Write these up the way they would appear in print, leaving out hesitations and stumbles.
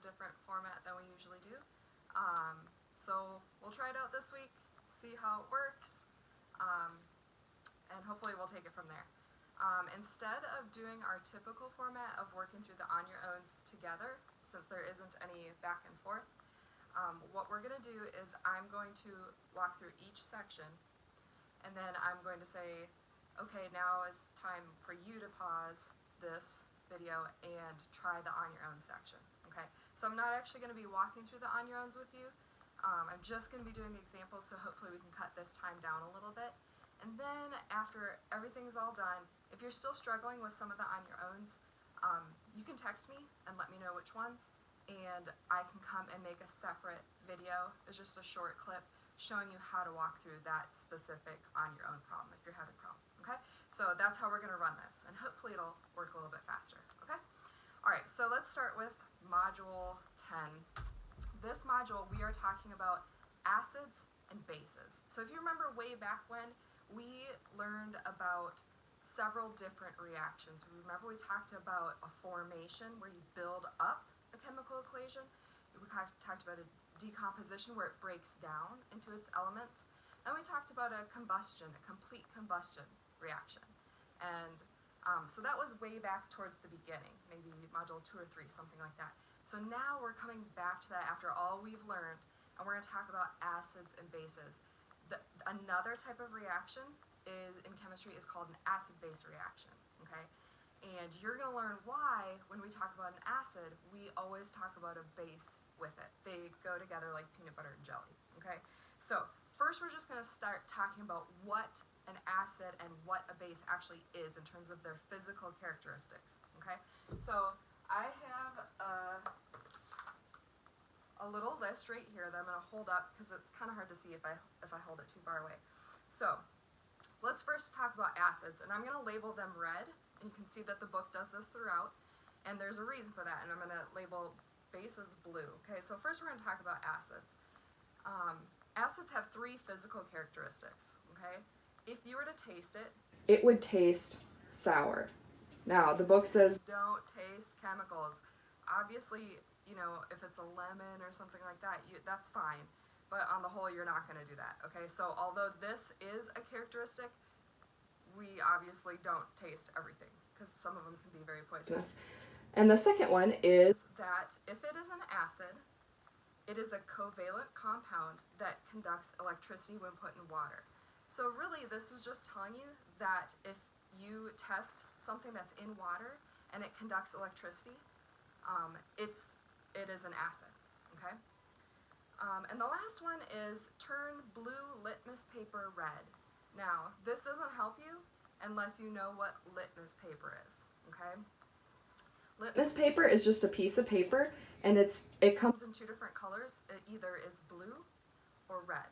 different format than we usually do. So we'll try it out this week, see how it works, and hopefully we'll take it from there. Instead of doing our typical format of working through the on your owns together, since there isn't any back and forth, what we're going to do is I'm going to walk through each section, and then I'm going to say, okay, now is time for you to pause this video and try the on your own section. Okay, so I'm not actually going to be walking through the on your owns with you. I'm just going to be doing the examples, so hopefully we can cut this time down a little bit. And then after everything's all done, if you're still struggling with some of the on your owns, you can text me and let me know which ones, and I can come and make a separate video. It's just a short clip showing you how to walk through that specific on your own problem if you're having a problem. Okay, so that's how we're going to run this, and hopefully it'll work a little bit faster. Okay, all right, so let's start with Module 10. This module, we are talking about acids and bases. So if you remember way back when, we learned about several different reactions. Remember we talked about a formation where you build up a chemical equation. We talked about a decomposition where it breaks down into its elements. Then we talked about a combustion, a complete combustion reaction. And so that was way back towards the beginning, maybe module 2 or 3, something like that. So now we're coming back to that after all we've learned, and we're going to talk about acids and bases. Another type of reaction in chemistry is called an acid-base reaction, okay? And you're going to learn why, when we talk about an acid, we always talk about a base with it. They go together like peanut butter and jelly, okay? So first we're just going to start talking about what an acid and what a base actually is in terms of their physical characteristics, okay? So I have a little list right here that I'm going to hold up because it's kind of hard to see if I hold it too far away. So let's first talk about acids, and I'm going to label them red, and you can see that the book does this throughout, and there's a reason for that, and I'm going to label bases blue. Okay, so first we're going to talk about acids. Acids have 3 physical characteristics, okay? If you were to taste it, it would taste sour. Now, the book says don't taste chemicals. Obviously, you know, if it's a lemon or something like that, that's fine. But on the whole, you're not going to do that, okay? So although this is a characteristic, we obviously don't taste everything because some of them can be very poisonous. And the second one is that if it is an acid, it is a covalent compound that conducts electricity when put in water. So really, this is just telling you that if you test something that's in water and it conducts electricity, it is an acid, okay? And the last one is turn blue litmus paper red. Now, this doesn't help you unless you know what litmus paper is, okay? Litmus paper is just a piece of paper, and it comes in 2 different colors. It either is blue or red.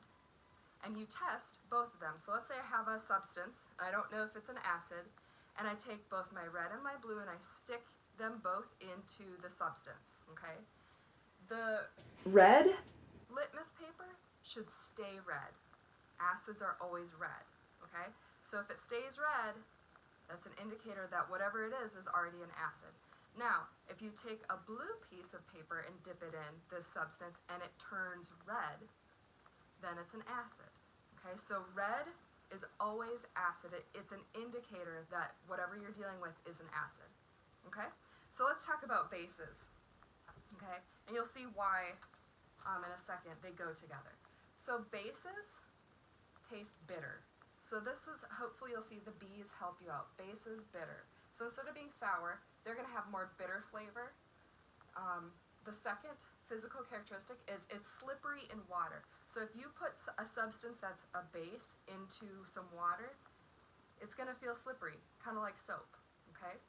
And you test both of them. So let's say I have a substance, I don't know if it's an acid, and I take both my red and my blue and I stick them both into the substance, okay? The red litmus paper should stay red. Acids are always red, okay? So if it stays red, that's an indicator that whatever it is already an acid. Now, if you take a blue piece of paper and dip it in this substance and it turns red, then it's an acid, okay? So red is always acid. It's an indicator that whatever you're dealing with is an acid, okay? So let's talk about bases, okay? And you'll see why in a second they go together. So bases taste bitter. So this is, hopefully you'll see the B's help you out. Bases, bitter. So instead of being sour, they're going to have more bitter flavor. The second physical characteristic is it's slippery in water. So if you put a substance that's a base into some water, it's going to feel slippery, kind of like soap, okay?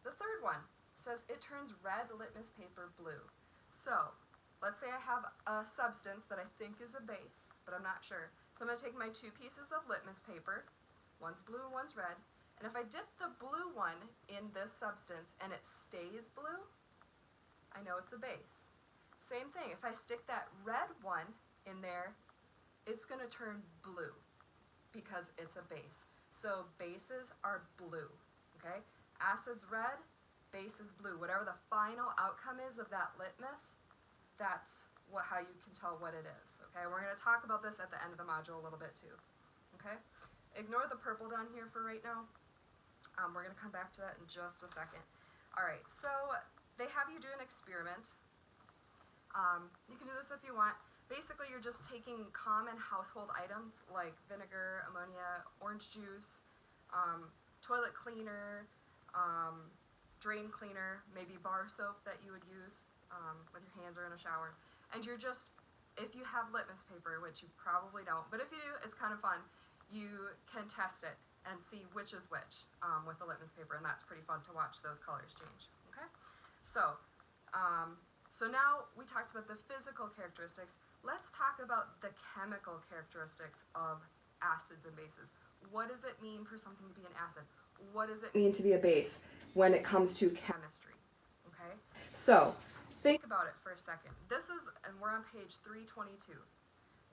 The third one says it turns red litmus paper blue. So let's say I have a substance that I think is a base, but I'm not sure. So I'm going to take my 2 pieces of litmus paper, one's blue and one's red, and if I dip the blue one in this substance and it stays blue, I know it's a base. Same thing, if I stick that red one in there, it's going to turn blue because it's a base. So bases are blue, okay? Acids red, base is blue. Whatever the final outcome is of that litmus, that's how you can tell what it is. Okay, we're going to talk about this at the end of the module a little bit too. Okay, ignore the purple down here for right now. We're going to come back to that in just a second. Alright, so they have you do an experiment. You can do this if you want. Basically, you're just taking common household items like vinegar, ammonia, orange juice, toilet cleaner, drain cleaner, maybe bar soap that you would use with your hands or in a shower. And you're just, if you have litmus paper, which you probably don't, but if you do, it's kind of fun. You can test it and see which is which with the litmus paper, and that's pretty fun to watch those colors change. Okay, so now we talked about the physical characteristics. Let's talk about the chemical characteristics of acids and bases. What does it mean for something to be an acid? What does it mean to be a base when it comes to chemistry? Okay, so think about it for a second. This is, and we're on page 322.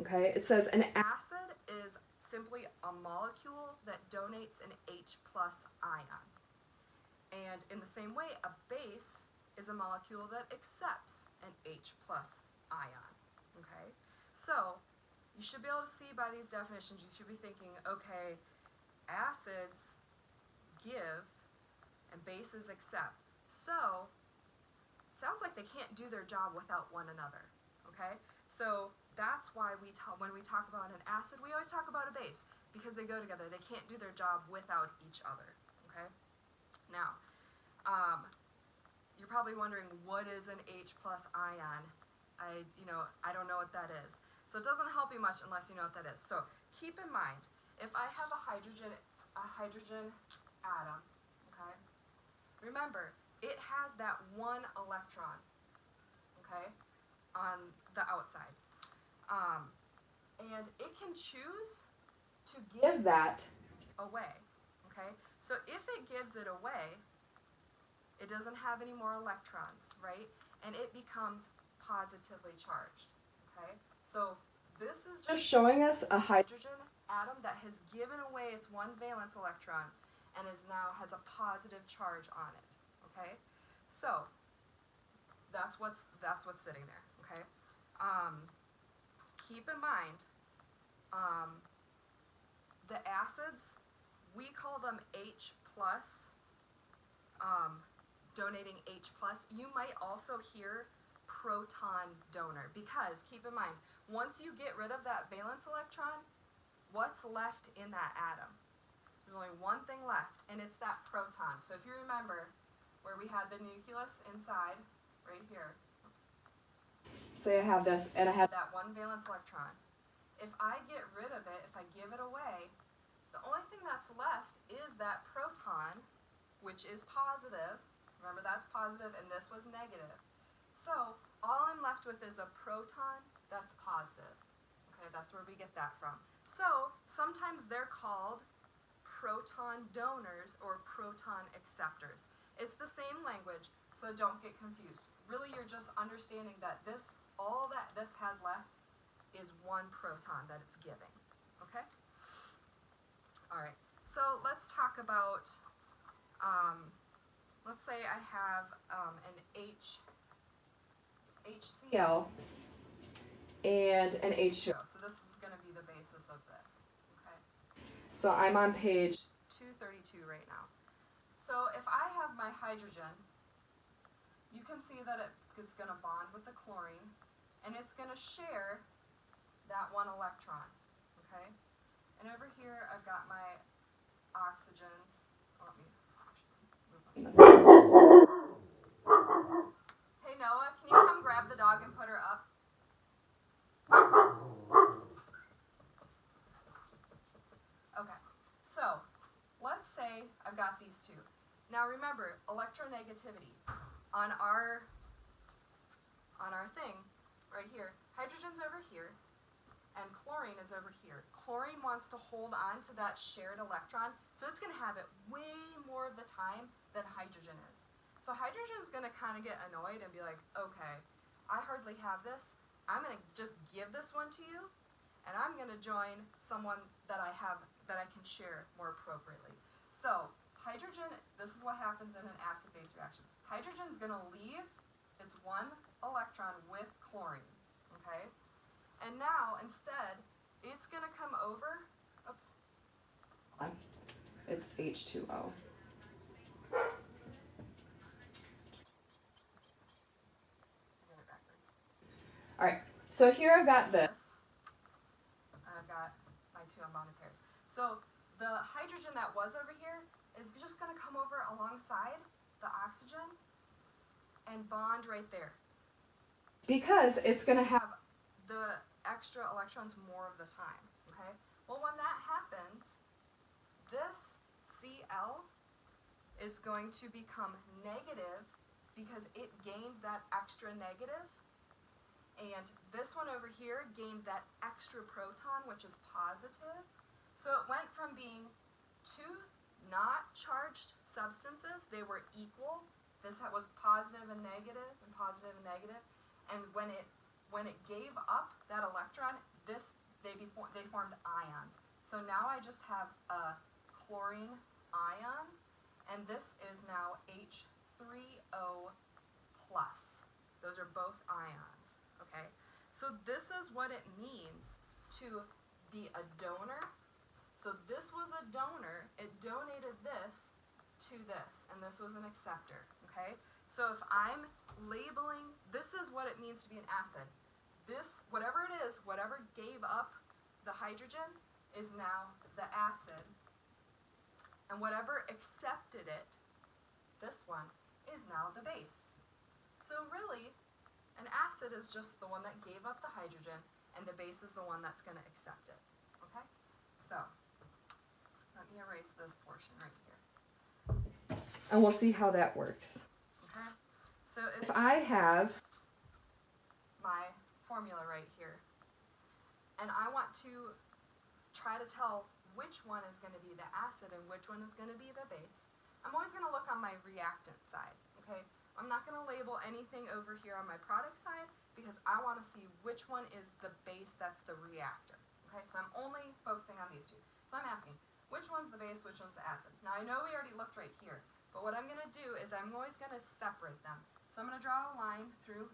Okay, it says an acid is simply a molecule that donates an H+ ion. And in the same way, a base is a molecule that accepts an H+ ion. Okay? So, you should be able to see by these definitions, you should be thinking, okay, acids give and bases accept. So, it sounds like they can't do their job without one another. Okay? So, that's why when we talk about an acid, we always talk about a base, because they go together. They can't do their job without each other. Okay? Now, you're probably wondering, what is an H+ ion? I don't know what that is. So it doesn't help you much unless you know what that is. So keep in mind, if I have a hydrogen atom, okay, remember, it has that one electron, okay, on the outside. And it can choose to give that away, okay? So if it gives it away, it doesn't have any more electrons, right? And it becomes positively charged, okay? So this is just showing us a hydrogen atom that has given away its one valence electron and now has a positive charge on it, okay? So that's what's sitting there, okay? Keep in mind, the acids, we call them H+, donating H+. You might also hear proton donor, because keep in mind, once you get rid of that valence electron, what's left in that atom? There's only one thing left, and it's that proton. So if you remember where we had the nucleus inside, right here, say I have this, and I had that one valence electron. If I get rid of it, if I give it away, the only thing that's left is that proton, which is positive. Remember, that's positive, and this was negative. So all I'm left with is a proton that's positive. Okay, that's where we get that from. So sometimes they're called proton donors or proton acceptors. It's the same language, so don't get confused. Really, you're just understanding that all that this has left is one proton that it's giving. Okay? Alright, so let's talk about, let's say I have an HCl and an H2O. So this is going to be the basis of this. Okay? So I'm on page 232 right now. So if I have my hydrogen, you can see that it's going to bond with the chlorine, and it's going to share that one electron, okay? And over here, I've got my oxygens. Let me move on this. Hey, Noah, can you come grab the dog and put her up? Okay, so let's say I've got these two. Now remember, electronegativity. On our thing, right here, hydrogen's over here, and chlorine is over here. Chlorine wants to hold on to that shared electron, so it's going to have it way more of the time than hydrogen is. So hydrogen is going to kind of get annoyed and be like, okay, I hardly have this. I'm going to just give this one to you, and I'm going to join someone that I have that I can share more appropriately. So hydrogen, this is what happens in an acid-base reaction. Hydrogen's going to leave its one electron with chlorine, okay? And now, instead, it's going to come over, oops. It's H2O. All right, so here I've got this, and I've got my two unbonded pairs. So the hydrogen that was over here is just going to come over alongside the oxygen and bond right there, because it's going to have the extra electrons more of the time, okay? Well, when that happens, this Cl is going to become negative because it gained that extra negative. And this one over here gained that extra proton, which is positive. So it went from being two not charged substances, they were equal. This was positive and negative and positive and negative. And when it gave up that electron, they formed ions. So now I just have a chlorine ion, and this is now H3O+. Those are both ions. Okay, so this is what it means to be a donor. So this was a donor, it donated this to this, and this was an acceptor, okay? So if I'm labeling, this is what it means to be an acid. This, whatever it is, whatever gave up the hydrogen is now the acid, and whatever accepted it, this one, is now the base. So really, an acid is just the one that gave up the hydrogen, and the base is the one that's going to accept it, okay? So, let me erase this portion right here. And we'll see how that works. Okay? So if I have my formula right here, and I want to try to tell which one is going to be the acid and which one is going to be the base, I'm always going to look on my reactant side, okay? I'm not going to label anything over here on my product side because I want to see which one is the base that's the reactor. Okay, so I'm only focusing on these two. So I'm asking, which one's the base, which one's the acid? Now I know we already looked right here, but what I'm going to do is I'm always going to separate them. So I'm going to draw a line through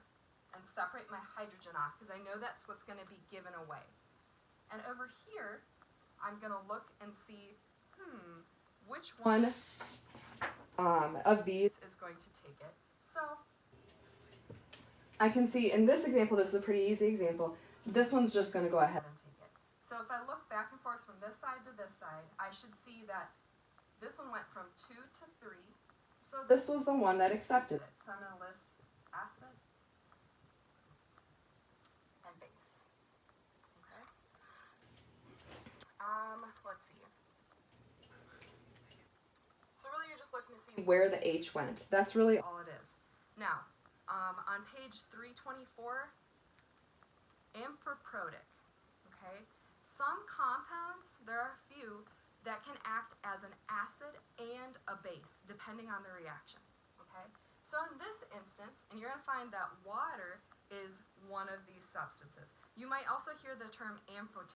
and separate my hydrogen off because I know that's what's going to be given away. And over here, I'm going to look and see, which one of these is going to take it. So I can see in this example, this is a pretty easy example, this one's just going to go ahead and take it. So if I look back and forth from this side to this side, I should see that this one went from 2 to 3. So this was the one that accepted it. So I'm going to list acid and base. Okay. Let's see. So really you're just looking to see where the H went. That's really all it is. Now, on page 324, amphiprotic, okay? Some compounds, there are a few, that can act as an acid and a base, depending on the reaction, okay? So in this instance, and you're going to find that water is one of these substances. You might also hear the term amphoteric.